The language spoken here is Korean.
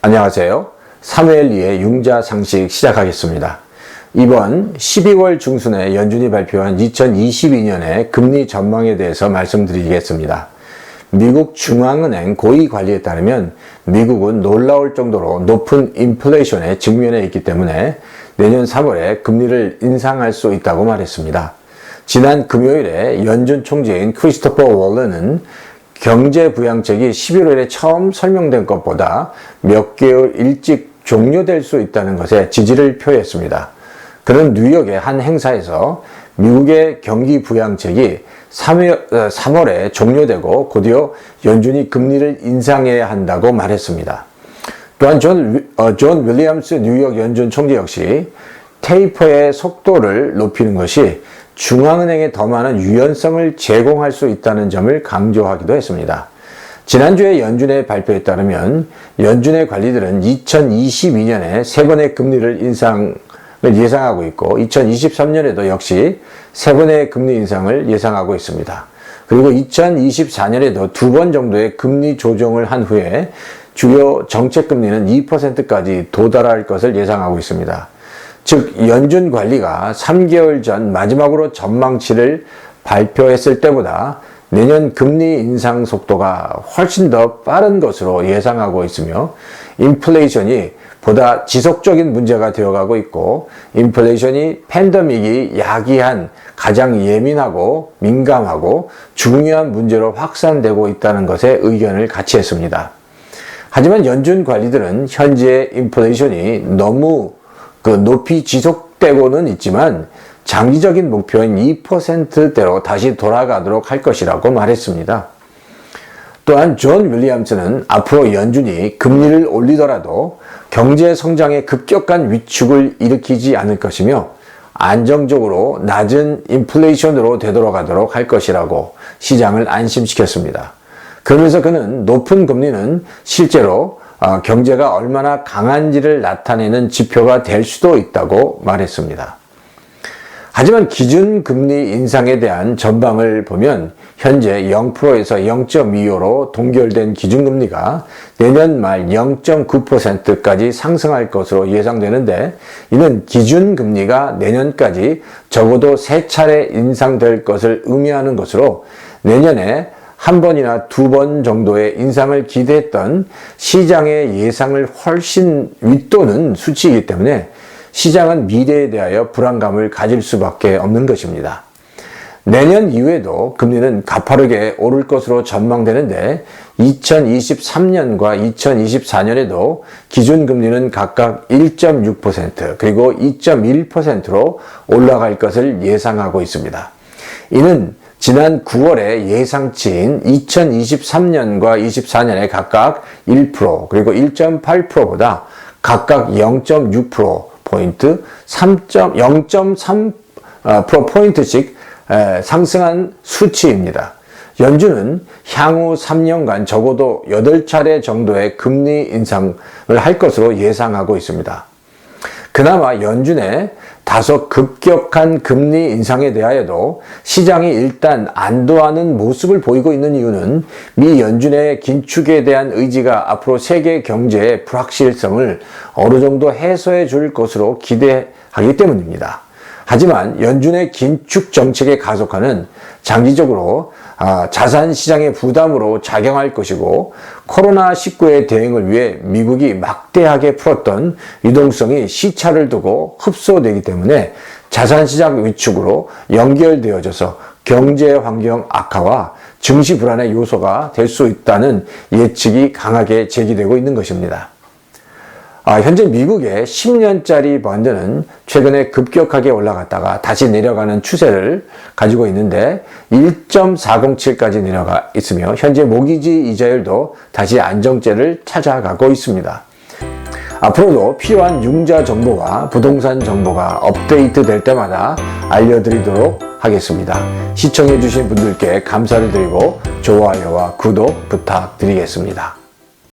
안녕하세요. 사무엘2의 융자상식 시작하겠습니다. 이번 12월 중순에 연준이 발표한 2022년의 금리 전망에 대해서 말씀드리겠습니다. 미국 중앙은행 고위 관리에 따르면 미국은 놀라울 정도로 높은 인플레이션에 직면해 있기 때문에 내년 3월에 금리를 인상할 수 있다고 말했습니다. 지난 금요일에 연준 총재인 크리스토퍼 월런은 경제 부양책이 11월에 처음 설명된 것보다 몇 개월 일찍 종료될 수 있다는 것에 지지를 표했습니다. 그는 뉴욕의 한 행사에서 미국의 경기 부양책이 3월에 종료되고 곧이어 연준이 금리를 인상해야 한다고 말했습니다. 또한 존 윌리엄스 뉴욕 연준 총재 역시 테이퍼의 속도를 높이는 것이 중앙은행에 더 많은 유연성을 제공할 수 있다는 점을 강조하기도 했습니다. 지난주에 연준의 발표에 따르면 연준의 관리들은 2022년에 3번의 금리를 인상을 예상하고 있고 2023년에도 역시 3번의 금리 인상을 예상하고 있습니다. 그리고 2024년에도 2번 정도의 금리 조정을 한 후에 주요 정책금리는 2%까지 도달할 것을 예상하고 있습니다. 즉 연준 관리가 3개월 전 마지막으로 전망치를 발표했을 때보다 내년 금리 인상 속도가 훨씬 더 빠른 것으로 예상하고 있으며 인플레이션이 보다 지속적인 문제가 되어가고 있고 인플레이션이 팬데믹이 야기한 가장 예민하고 민감하고 중요한 문제로 확산되고 있다는 것에 의견을 같이 했습니다. 하지만 연준 관리들은 현재 인플레이션이 너무 높이 지속되고는 있지만 장기적인 목표인 2%대로 다시 돌아가도록 할 것이라고 말했습니다. 또한 존 윌리엄스는 앞으로 연준이 금리를 올리더라도 경제 성장에 급격한 위축을 일으키지 않을 것이며 안정적으로 낮은 인플레이션으로 되돌아가도록 할 것이라고 시장을 안심시켰습니다. 그러면서 그는 높은 금리는 실제로 경제가 얼마나 강한지를 나타내는 지표가 될 수도 있다고 말했습니다. 하지만 기준금리 인상에 대한 전망을 보면 현재 0%에서 0.25로 동결된 기준금리가 내년 말 0.9%까지 상승할 것으로 예상되는데 이는 기준금리가 내년까지 적어도 3차례 인상될 것을 의미하는 것으로 내년에 한 번이나 2번 정도의 인상을 기대했던 시장의 예상을 훨씬 윗도는 수치이기 때문에 시장은 미래에 대하여 불안감을 가질 수밖에 없는 것입니다. 내년 이후에도 금리는 가파르게 오를 것으로 전망되는데 2023년과 2024년에도 기준금리는 각각 1.6% 그리고 2.1%로 올라갈 것을 예상하고 있습니다. 이는 지난 9월에 예상치인 2023년과 24년에 각각 1% 그리고 1.8%보다 각각 0.6%포인트, 0.3%포인트씩 상승한 수치입니다. 연준은 향후 3년간 적어도 8차례 정도의 금리 인상을 할 것으로 예상하고 있습니다. 그나마 연준의 다소 급격한 금리 인상에 대하여도 시장이 일단 안도하는 모습을 보이고 있는 이유는 미 연준의 긴축에 대한 의지가 앞으로 세계 경제의 불확실성을 어느 정도 해소해 줄 것으로 기대하기 때문입니다. 하지만 연준의 긴축 정책의 가속화는 장기적으로 자산 시장의 부담으로 작용할 것이고 코로나19의 대응을 위해 미국이 막대하게 풀었던 유동성이 시차를 두고 흡수되기 때문에 자산 시장 위축으로 연결되어져서 경제 환경 악화와 증시 불안의 요소가 될 수 있다는 예측이 강하게 제기되고 있는 것입니다. 현재 미국의 10년짜리 번드는 최근에 급격하게 올라갔다가 다시 내려가는 추세를 가지고 있는데 1.407까지 내려가 있으며 현재 모기지 이자율도 다시 안정제를 찾아가고 있습니다. 앞으로도 필요한 융자 정보와 부동산 정보가 업데이트 될 때마다 알려드리도록 하겠습니다. 시청해주신 분들께 감사를 드리고 좋아요와 구독 부탁드리겠습니다.